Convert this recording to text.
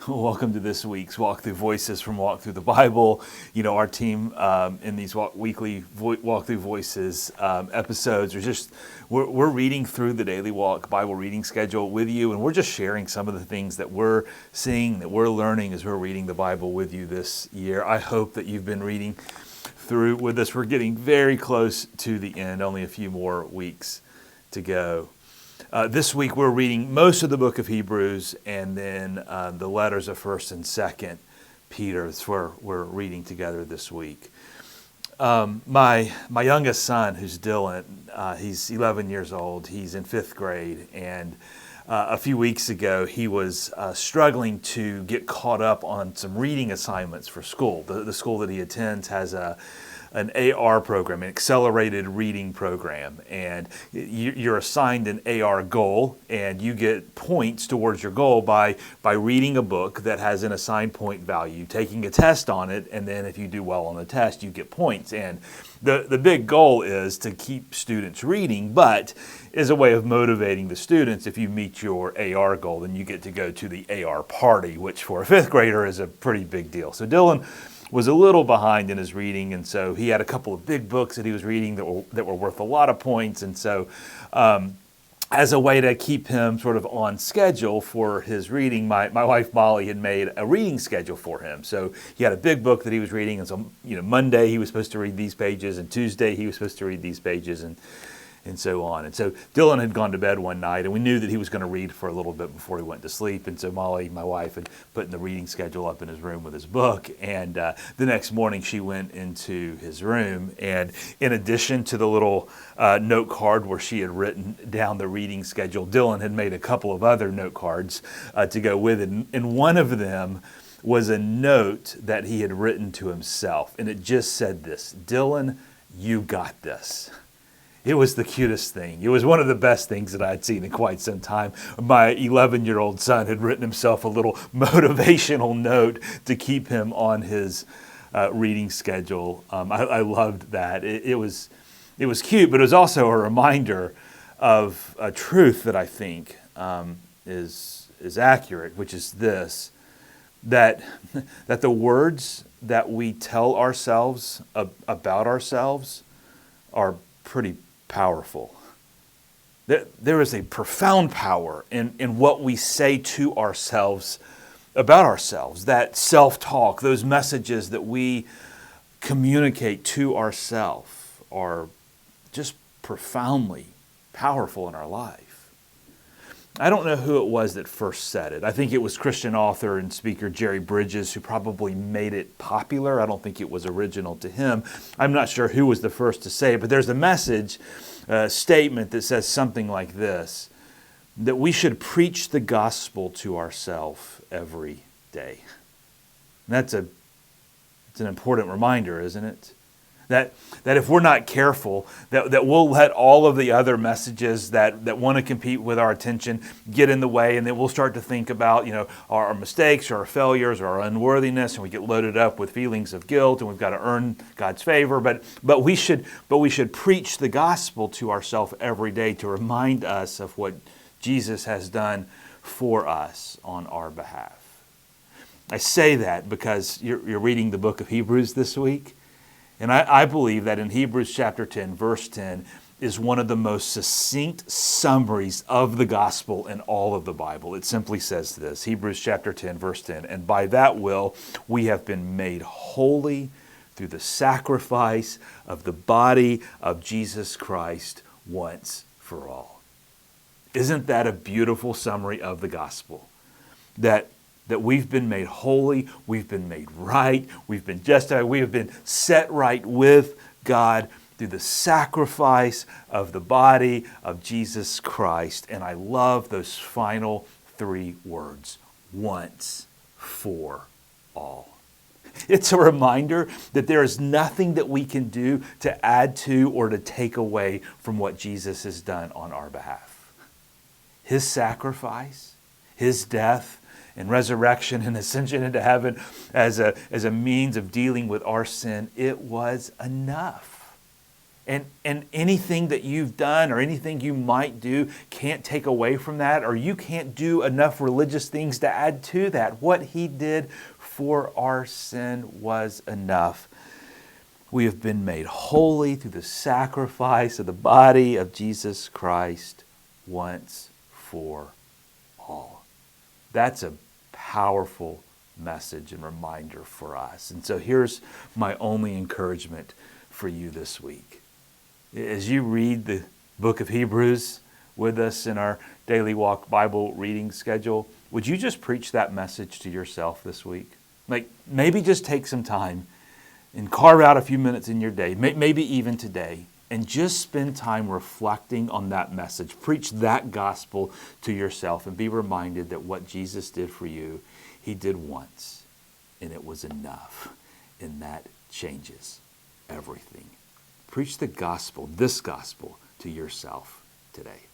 Welcome to this week's Walk Through Voices from Walk Through the Bible. You know, our team in these weekly Walk Through Voices episodes are we're reading through the Daily Walk Bible reading schedule with you, and we're just sharing some of the things that we're seeing, that we're learning as we're reading the Bible with you this year. I hope that you've been reading through with us. We're getting very close to the end, only a few more weeks to go. This week we're reading most of the book of Hebrews and then the letters of 1st and 2nd Peter. That's where we're reading together this week. My youngest son, who's Dylan, he's 11 years old. He's in 5th grade, and a few weeks ago he was struggling to get caught up on some reading assignments for school. The school that he attends has an AR program, an accelerated reading program, and you're assigned an AR goal, and you get points towards your goal by reading a book that has an assigned point value, taking a test on it, and then if you do well on the test, you get points. And the big goal is to keep students reading, but as a way of motivating the students, if you meet your AR goal, then you get to go to the AR party, which for a 5th grader is a pretty big deal. So Dylan was a little behind in his reading, and so he had a couple of big books that he was reading that were worth a lot of points. And so as a way to keep him sort of on schedule for his reading, my wife Molly had made a reading schedule for him. So he had a big book that he was reading, and so Monday he was supposed to read these pages, and Tuesday he was supposed to read these pages, and so on. And so Dylan had gone to bed one night, and we knew that he was going to read for a little bit before he went to sleep. And so Molly, my wife, had put the reading schedule up in his room with his book. And the next morning she went into his room, and in addition to the little note card where she had written down the reading schedule, Dylan had made a couple of other note cards to go with it. And one of them was a note that he had written to himself. And it just said this: "Dylan, you got this." It was the cutest thing. It was one of the best things that I had seen in quite some time. My 11-year-old son had written himself a little motivational note to keep him on his reading schedule. I loved that. It was cute, but it was also a reminder of a truth that I think is accurate, which is this: that the words that we tell ourselves about ourselves are pretty powerful. There is a profound power in what we say to ourselves about ourselves. That self-talk, those messages that we communicate to ourselves are just profoundly powerful in our life. I don't know who it was that first said it. I think it was Christian author and speaker Jerry Bridges who probably made it popular. I don't think it was original to him. I'm not sure who was the first to say it, but there's a message statement that says something like this: that we should preach the gospel to ourselves every day. And it's an important reminder, isn't it? That if we're not careful, that we'll let all of the other messages that want to compete with our attention get in the way, and then we'll start to think about our mistakes or our failures or our unworthiness, and we get loaded up with feelings of guilt, and we've got to earn God's favor. But we should preach the gospel to ourselves every day to remind us of what Jesus has done for us on our behalf. I say that because you're reading the book of Hebrews this week. And I believe that in Hebrews chapter 10, verse 10, is one of the most succinct summaries of the gospel in all of the Bible. It simply says this: Hebrews chapter 10, verse 10, "And by that will we have been made holy through the sacrifice of the body of Jesus Christ once for all." Isn't that a beautiful summary of the gospel? That we've been made holy, we've been made right, we've been justified, we have been set right with God through the sacrifice of the body of Jesus Christ. And I love those final 3 words: once for all. It's a reminder that there is nothing that we can do to add to or to take away from what Jesus has done on our behalf. His sacrifice, His death, and resurrection and ascension into heaven as a means of dealing with our sin, it was enough. And anything that you've done or anything you might do can't take away from that, or you can't do enough religious things to add to that. What he did for our sin was enough. We have been made holy through the sacrifice of the body of Jesus Christ once for all. That's a powerful message and reminder for us. And so here's my only encouragement for you this week. As you read the book of Hebrews with us in our Daily Walk Bible reading schedule, would you just preach that message to yourself this week? Like, maybe just take some time and carve out a few minutes in your day, maybe even today, and just spend time reflecting on that message. Preach that gospel to yourself and be reminded that what Jesus did for you, he did once, and it was enough, and that changes everything. Preach the gospel, this gospel, to yourself today.